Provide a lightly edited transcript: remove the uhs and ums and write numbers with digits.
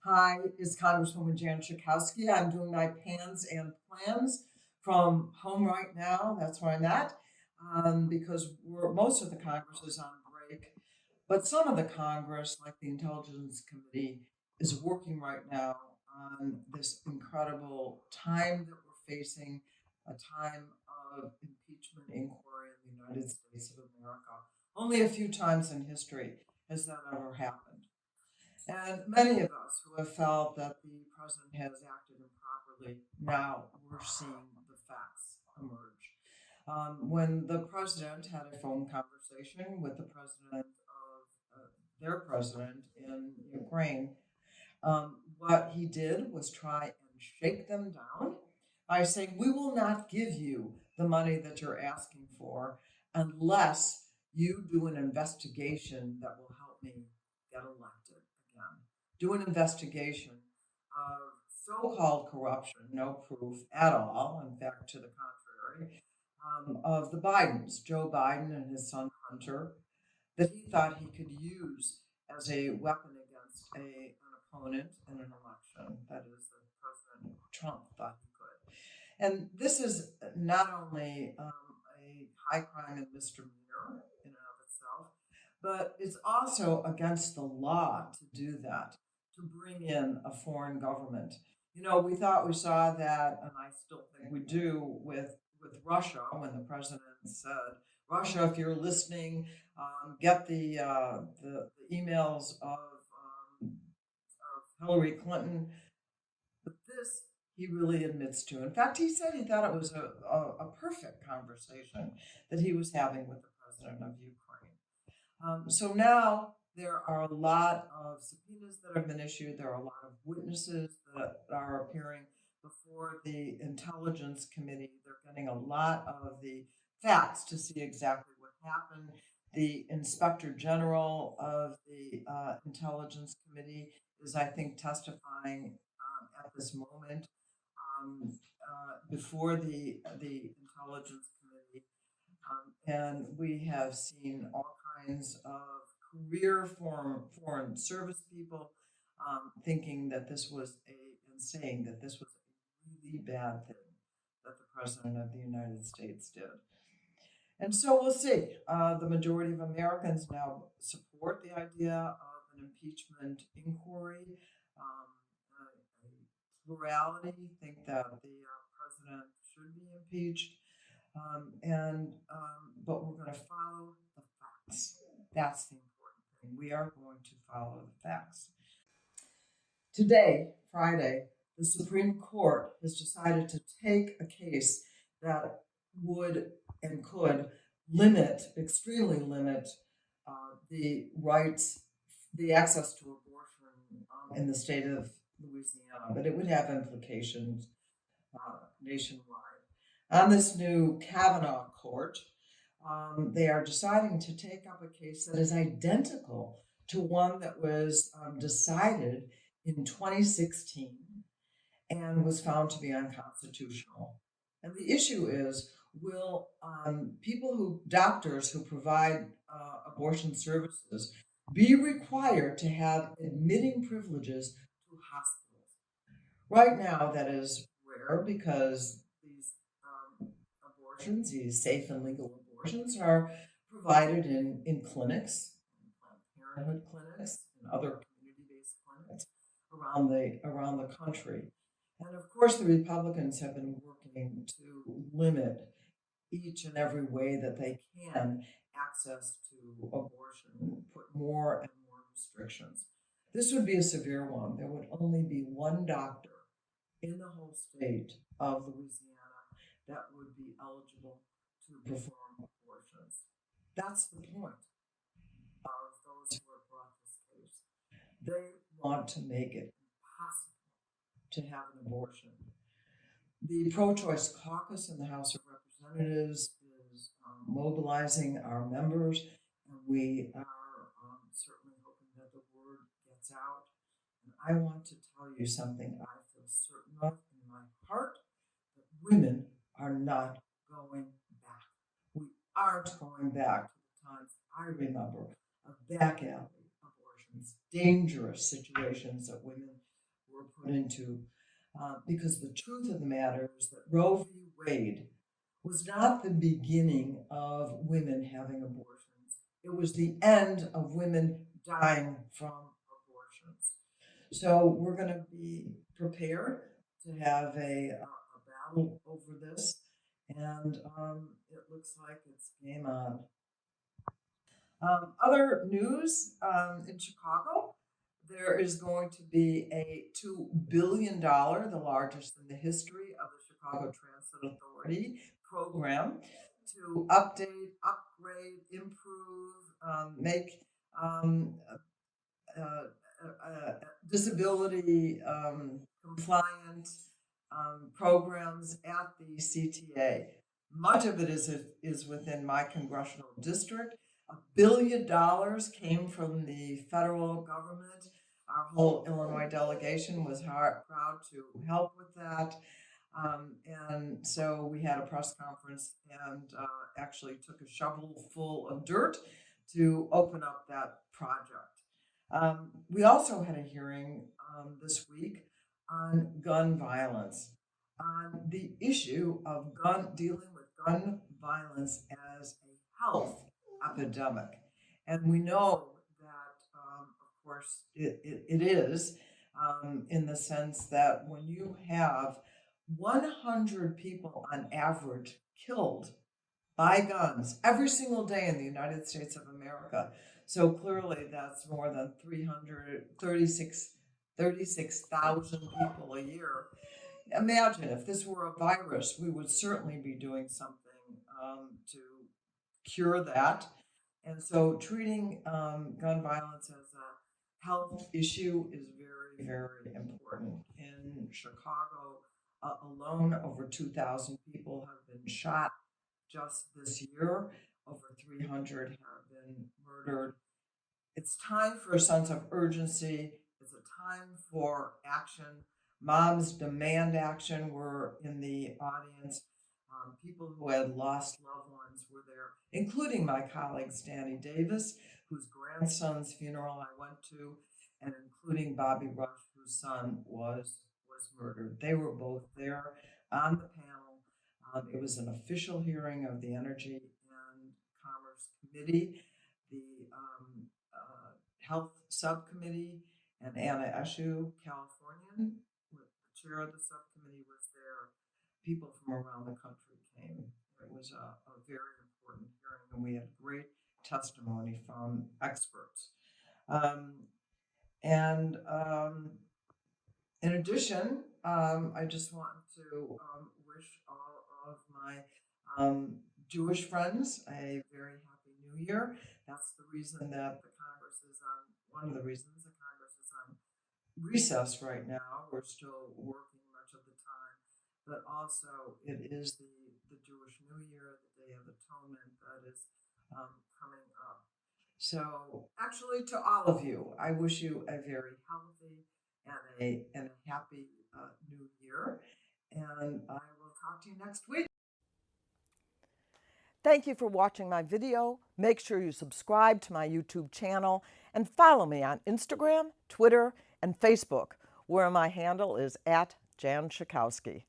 Hi, it's Congresswoman Jan Schakowsky. I'm doing my pans and plans from home right now. That's where I'm at because most of the Congress is on break. But some of the Congress, like the Intelligence Committee, is working right now on this incredible time that we're facing, a time of impeachment inquiry in the United States of America. Only a few times in history has that ever happened. And many of us who have felt that the president has acted improperly, now we're seeing the facts emerge. When the president had a phone conversation with the president of their president in Ukraine, what he did was try and shake them down by saying, "We will not give you the money that you're asking for unless you do an investigation that will help me get elected again. Do an investigation of so called corruption, no proof at all, in fact, to the contrary, of the Bidens, Joe Biden and his son Hunter, that he thought he could use as a weapon against an opponent in an election. That is, that President Trump thought he could. And this is not only a high crime and misdemeanor in and of itself, but it's also against the law to do that, to bring in a foreign government. We thought we saw that, and I still think we do with Russia when the president said, "Russia, if you're listening, get the emails of Hillary Clinton." But this he really admits to. In fact, he said he thought it was a perfect conversation that he was having with the president of Ukraine. So now there are a lot of subpoenas that have been issued. There are a lot of witnesses that are appearing before the Intelligence Committee. They're getting a lot of the facts to see exactly what happened. The Inspector General of the Intelligence Committee is, I think, testifying at this moment before the Intelligence Committee. And we have seen all kinds of career foreign service people thinking that this was and saying that this was a really bad thing that the President of the United States did. And so we'll see. The majority of Americans now support the idea of an impeachment inquiry. A plurality think that the president should be impeached. But we're going to follow the facts. That's the important thing. We are going to follow the facts. Today, Friday, the Supreme Court has decided to take a case that would and could extremely limit the rights, the access to abortion in the state of Louisiana, but it would have implications nationwide. On this new Kavanaugh court, they are deciding to take up a case that is identical to one that was decided in 2016 and was found to be unconstitutional. And the issue is, will doctors who provide abortion services be required to have admitting privileges to hospitals? Right now, that is rare because these safe and legal abortions, are provided in clinics, Planned Parenthood clinics, and other community-based clinics around the country. And of course, the Republicans have been working to limit each and every way that they can access to abortion, put more and more restrictions. This would be a severe one. There would only be one doctor in the whole state of Louisiana that would be eligible to perform abortions. That's the point of those who have brought this case. They want to make it impossible to have an abortion. The pro-choice caucus in the House of Representatives is mobilizing our members, and we are certainly hoping that the word gets out. And I want to tell you something I feel certain of in my heart, that women are not going back. We aren't going back to the times I remember of back alley abortions, dangerous situations that women put into, because the truth of the matter is that Roe v. Wade was not the beginning of women having abortions. It was the end of women dying from abortions. So we're going to be prepared to have a battle over this, and it looks like it's game on. Other news in Chicago, there is going to be a $2 billion, the largest in the history of the Chicago Transit Authority program, to update, upgrade, improve, make disability compliant programs at the CTA. Much of it is within my congressional district. $1 billion came from the federal government. Our whole Illinois delegation was proud to help with that. And so we had a press conference and actually took a shovel full of dirt to open up that project. We also had a hearing this week on gun violence, on the issue of dealing with gun violence as a health epidemic. And we know that, of course, it is in the sense that when you have 100 people on average killed by guns every single day in the United States of America. So clearly that's more than 36,000 people a year. Imagine if this were a virus, we would certainly be doing something to cure that. And so treating gun violence as a health issue is very, very important. In Chicago alone, over 2,000 people have been shot just this year. Over 300 have been murdered. It's time for a sense of urgency. It's a time for action. Moms demand action were in the audience. People who had lost loved ones were there, including my colleague Stanley Davis, whose grandson's funeral I went to, and including Bobby Rush, whose son was murdered. They were both there on the panel. It was an official hearing of the Energy and Commerce Committee, the Health Subcommittee, and Anna Eshoo, Californian, the chair of the subcommittee, was there. People from around the country came. It was a very important hearing, and we had great testimony from experts. In addition, I just want to wish all of my Jewish friends a very happy New Year. That's the reason that the Congress is on, one of the reasons the Congress is on recess right now. We're still working much of the time, but also it is the Jewish New Year, the Day of Atonement that is coming up. So actually, to all of you, I wish you a very healthy and a happy New Year, and I will talk to you next week. Thank you for watching my video. Make sure you subscribe to my YouTube channel and follow me on Instagram, Twitter, and Facebook, where my handle is @Jan Schakowsky.